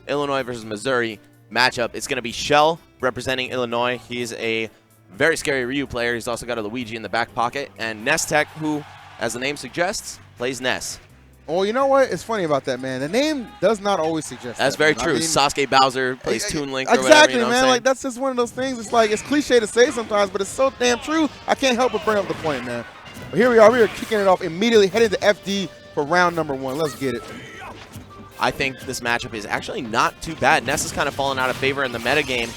Illinois versus Missouri matchup. It's going to be Shel representing Illinois. He's a very scary Ryu player. He's also got a Luigi in the back pocket. And Nestec, who, as the name suggests, plays Ness. Well, you know what? It's funny about that, man. The name does not always suggest That's that, very man. true. I mean, Sasuke Bowser plays Toon Link or exactly, whatever, you know man. Like, that's just one of those things. It's like, it's cliche to say sometimes, but it's so damn true. I can't help but bring up the point, man. But here we are. We are kicking it off immediately, heading to FD for round number 1. Let's get it. I think this matchup is actually not too bad. Ness has kind of fallen out of favor in the metagame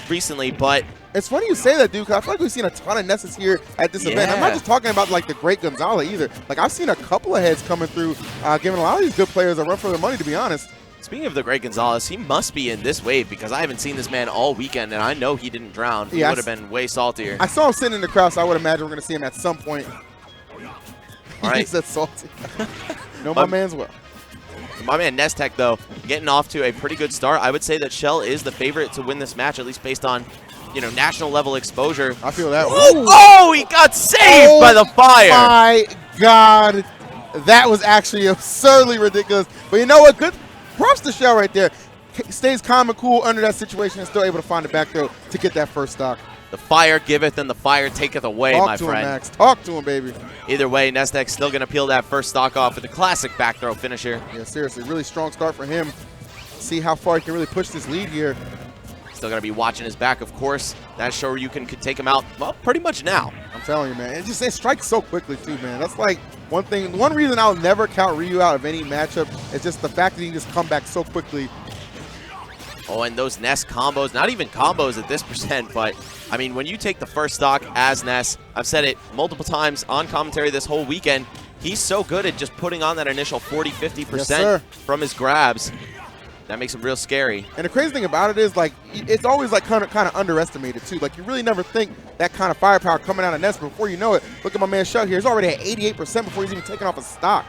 recently, but it's funny you say that, dude, because I feel like we've seen a ton of Nesses here at this event. I'm not just talking about, like, the great Gonzalez either. Like, I've seen a couple of heads coming through, giving a lot of these good players a run for their money, to be honest. Speaking of the great Gonzalez, he must be in this wave because I haven't seen this man all weekend, and I know he didn't drown. He would have been way saltier. I saw him sitting in the crowd, so I would imagine we're going to see him at some point. All right. He's that salty. No, my man's well. My man Nestec, though, getting off to a pretty good start. I would say that Shel is the favorite to win this match, at least based on, you know, national level exposure. I feel that. Oh, he got saved by the fire. My God. That was actually absurdly ridiculous. But you know what? Good props to Shel right there. Stays calm and cool under that situation and still able to find the back throw to get that first stock. The fire giveth and the fire taketh away, my friend. Talk to him, Max. Talk to him, baby. Either way, Nestec's still going to peel that first stock off with a classic back throw finisher. Yeah, seriously. Really strong start for him. See how far he can really push this lead here. Still going to be watching his back, of course. That Shoryuken could take him out, well, pretty much now. I'm telling you, man. It strikes so quickly, too, man. That's like one thing. One reason I'll never count Ryu out of any matchup is just the fact that he can just come back so quickly. Oh, and those Ness combos, not even combos at this percent, but, I mean, when you take the first stock as Ness, I've said it multiple times on commentary this whole weekend, he's so good at just putting on that initial 40–50% from his grabs. That makes him real scary. And the crazy thing about it is, like, it's always, like, kind of underestimated, too. Like, you really never think that kind of firepower coming out of Ness, but before you know it, look at my man Shel here. He's already at 88% before he's even taken off a stock.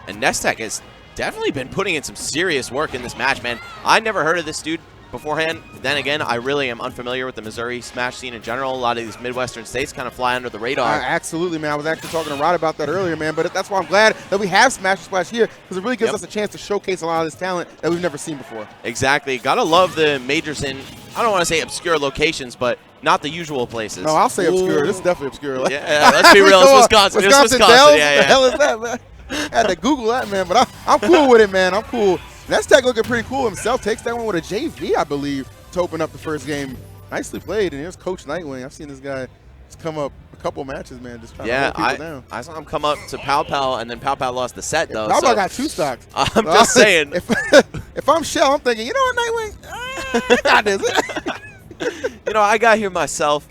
And Nestec has definitely been putting in some serious work in this match, man. I never heard of this dude beforehand. Then again, I really am unfamiliar with the Missouri Smash scene in general. A lot of these Midwestern states kind of fly under the radar. Absolutely, man. I was actually talking to Rod about that earlier, man. But that's why I'm glad that we have Smash Splash here, because it really gives us a chance to showcase a lot of this talent that we've never seen before. Exactly. Gotta love the majors in, I don't want to say obscure locations, but not the usual places. No, I'll say obscure. This is definitely obscure. Like, yeah, let's be real. It's Wisconsin. Wisconsin Dells? Yeah, yeah. What the hell is that, man? I had to Google that, man. But I'm cool with it, man. I'm cool. Nestec looking pretty cool himself. Takes that one with a JV, I believe, to open up the first game. Nicely played. And here's Coach Nightwing. I've seen this guy just come up a couple matches, man, just trying to hold people down. I saw him come up to Pow Pow, and then Pow Pow lost the set, though. Pow Pow got 2 stocks. I'm just saying. If I'm Shel, I'm thinking, you know what, Nightwing? I got this. You know, I got here myself.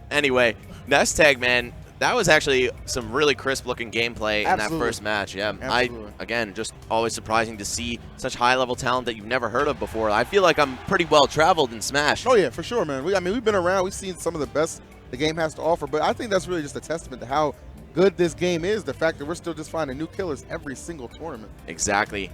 Anyway, Nestec, man, that was actually some really crisp-looking gameplay in that first match. Yeah, again, just always surprising to see such high-level talent that you've never heard of before. I feel like I'm pretty well-traveled in Smash. Oh, yeah, for sure, man. I mean, we've been around. We've seen some of the best the game has to offer, but I think that's really just a testament to how good this game is, the fact that we're still just finding new killers every single tournament. Exactly.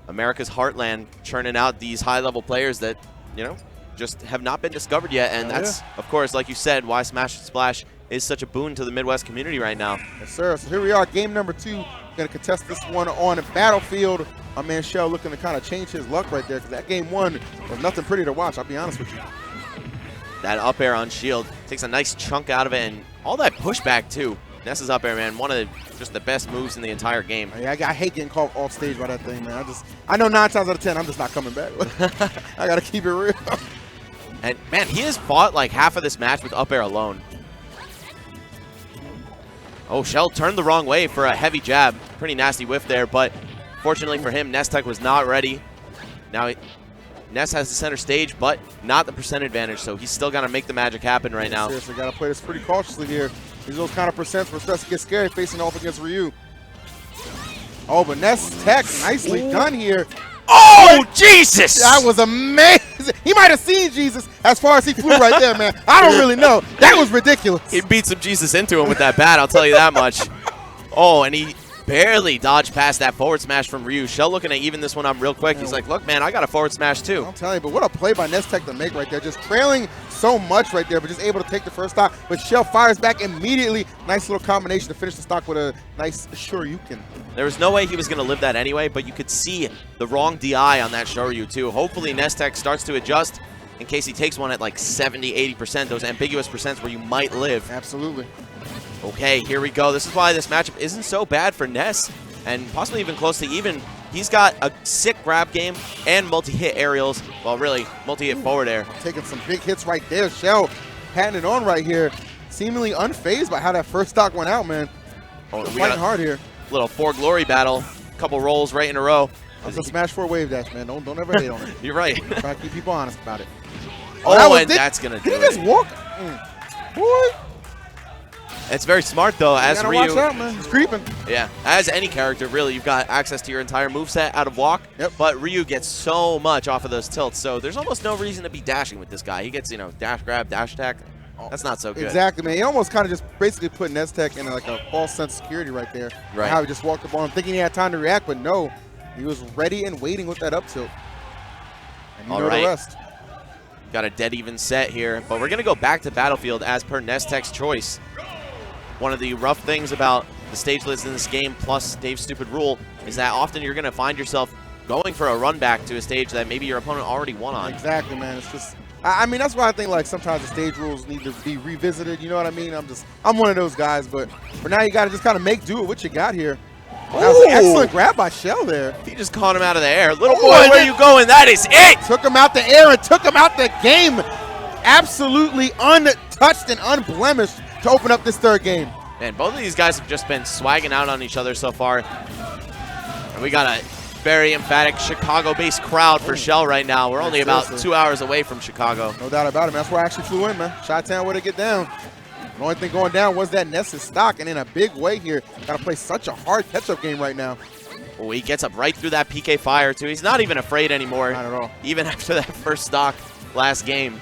America's heartland churning out these high-level players that, you know, just have not been discovered yet, and that's, of course, like you said, why Smash Splash is such a boon to the Midwest community right now. Yes, sir. So here we are, game number 2. Going to contest this one on Battlefield. My man Shel looking to kind of change his luck right there, because that game 1 was nothing pretty to watch, I'll be honest with you. That up air on shield takes a nice chunk out of it, and all that pushback, too. Ness's up air, man, one of just the best moves in the entire game. Yeah, I hate getting caught off stage by that thing, man. I know 9 times out of 10, I'm just not coming back. I got to keep it real. And, man, he has fought like half of this match with up air alone. Oh, Shel turned the wrong way for a heavy jab. Pretty nasty whiff there, but fortunately for him, Nestec was not ready. Now, Ness has the center stage, but not the percent advantage, so he's still got to make the magic happen right now. Seriously, got to play this pretty cautiously here. These those kind of percents where it starts to get scary facing off against Ryu. Oh, but Nestec, nicely done here. Oh, Jesus! That was amazing. He might have seen Jesus as far as he flew right there, man. I don't really know. That was ridiculous. He beat some Jesus into him with that bat, I'll tell you that much. Oh, and he barely dodged past that forward smash from Ryu. Shel looking to even this one up real quick. He's like, look, man, I got a forward smash too. I'm telling you, but what a play by Nestec to make right there. Just trailing so much right there, but just able to take the first stock. But Shel fires back immediately. Nice little combination to finish the stock with a nice Shoryuken. There was no way he was going to live that anyway, but you could see the wrong DI on that Shoryu too. Hopefully Nestec starts to adjust in case he takes one at like 70, 80%, those ambiguous percents where you might live. Absolutely. Okay, here we go. This is why this matchup isn't so bad for Ness, and possibly even close to even. He's got a sick grab game and multi-hit aerials. Well, really, multi-hit forward air. Taking some big hits right there. Shel patting it on right here. Seemingly unfazed by how that first stock went out, man. Oh, we fighting hard here. Little 4 glory battle. Couple rolls right in a row. That's a Smash 4 wave dash, man. Don't ever hate on it. You're right. Try to keep people honest about it. Oh, and that's going to do it. Did he just walk? Boy. It's very smart, though, as Ryu. Watch out, man. He's creeping. Yeah, as any character, really, you've got access to your entire moveset out of walk. Yep. But Ryu gets so much off of those tilts, so there's almost no reason to be dashing with this guy. He gets, you know, dash grab, dash attack. That's not so good. Exactly, man. He almost kind of just basically put Nestec in like a false sense of security right there. Right. How he just walked up on him thinking he had time to react, but no. He was ready and waiting with that up tilt. And you know the rest. Got a dead even set here, but we're going to go back to Battlefield as per Nestec's choice. One of the rough things about the stage lists in this game, plus Dave's stupid rule, is that often you're going to find yourself going for a run back to a stage that maybe your opponent already won on. Exactly, man. It's just, I mean, that's why I think like sometimes the stage rules need to be revisited. You know what I mean? I'm one of those guys, but for now you got to just kind of make do with what you got here. That was an excellent grab by Shel there. He just caught him out of the air. Little boy, where are you going? That is it! Took him out the air and took him out the game. Absolutely untouched and unblemished to open up this third game. Man, both of these guys have just been swagging out on each other so far. And we got a very emphatic Chicago-based crowd for Shel right now. We're only about 2 hours away from Chicago. No doubt about it, man. That's where I actually flew in, man. Chi-Town, where to get down. The only thing going down was that Ness's stock, and in a big way here. Got to play such a hard catch-up game right now. Oh, he gets up right through that PK fire, too. He's not even afraid anymore. Not at all. Even after that first stock last game.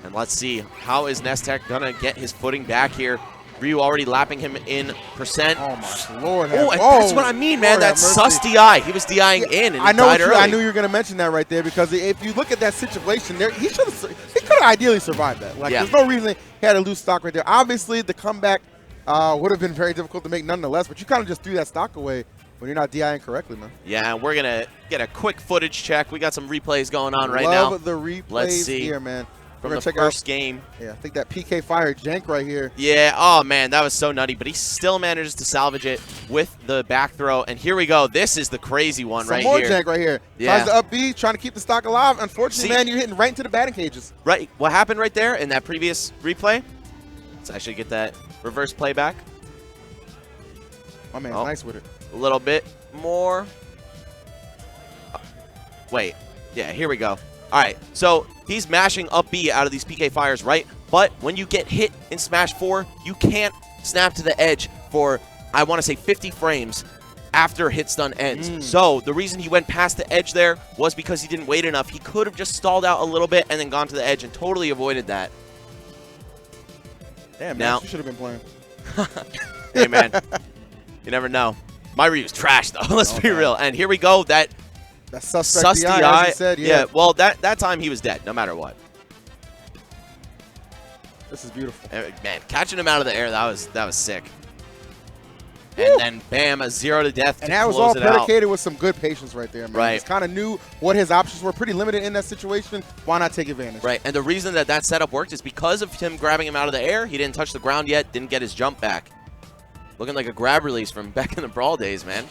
And let's see, how is Nestec going to get his footing back here? Ryu already lapping him in percent. Oh, my Lord. Oh, and that's what I mean, man. That sus DI. He was DIing in, and he died early. I knew you were going to mention that right there, because if you look at that situation there, he could have ideally survived that. Like, there's no reason he had to lose stock right there. Obviously, the comeback would have been very difficult to make nonetheless, but you kind of just threw that stock away when you're not DIing correctly, man. Yeah, and we're going to get a quick footage check. We got some replays going on right now. Love the replays here, man. From the first game. Yeah, I think that PK fire jank right here. Yeah, oh man, that was so nutty, but he still manages to salvage it with the back throw. And here we go. This is the crazy one right here. Some more jank right here. Yeah. Tries to up B, trying to keep the stock alive. Unfortunately, man, you're hitting right into the batting cages. Right, what happened right there in that previous replay? Let's actually get that reverse playback. My man's nice with it. A little bit more. Wait, yeah, here we go. All right, so he's mashing up B out of these PK fires, right? But when you get hit in Smash 4, you can't snap to the edge for, I want to say, 50 frames after hit stun ends. So the reason he went past the edge there was because he didn't wait enough. He could have just stalled out a little bit and then gone to the edge and totally avoided that. Damn, man, you should have been playing. Hey, man, you never know. My Ryu's trash, though. Let's be real. And here we go. That suspect DI, as you said, yeah. Well, that time he was dead, no matter what. This is beautiful. Man, catching him out of the air, that was sick. And then, bam, a 0 to death to and that was all predicated with some good patience right there, man. Right. He kind of knew what his options were. Pretty limited in that situation. Why not take advantage? Right, and the reason that setup worked is because of him grabbing him out of the air. He didn't touch the ground yet, didn't get his jump back. Looking like a grab release from back in the Brawl days, man.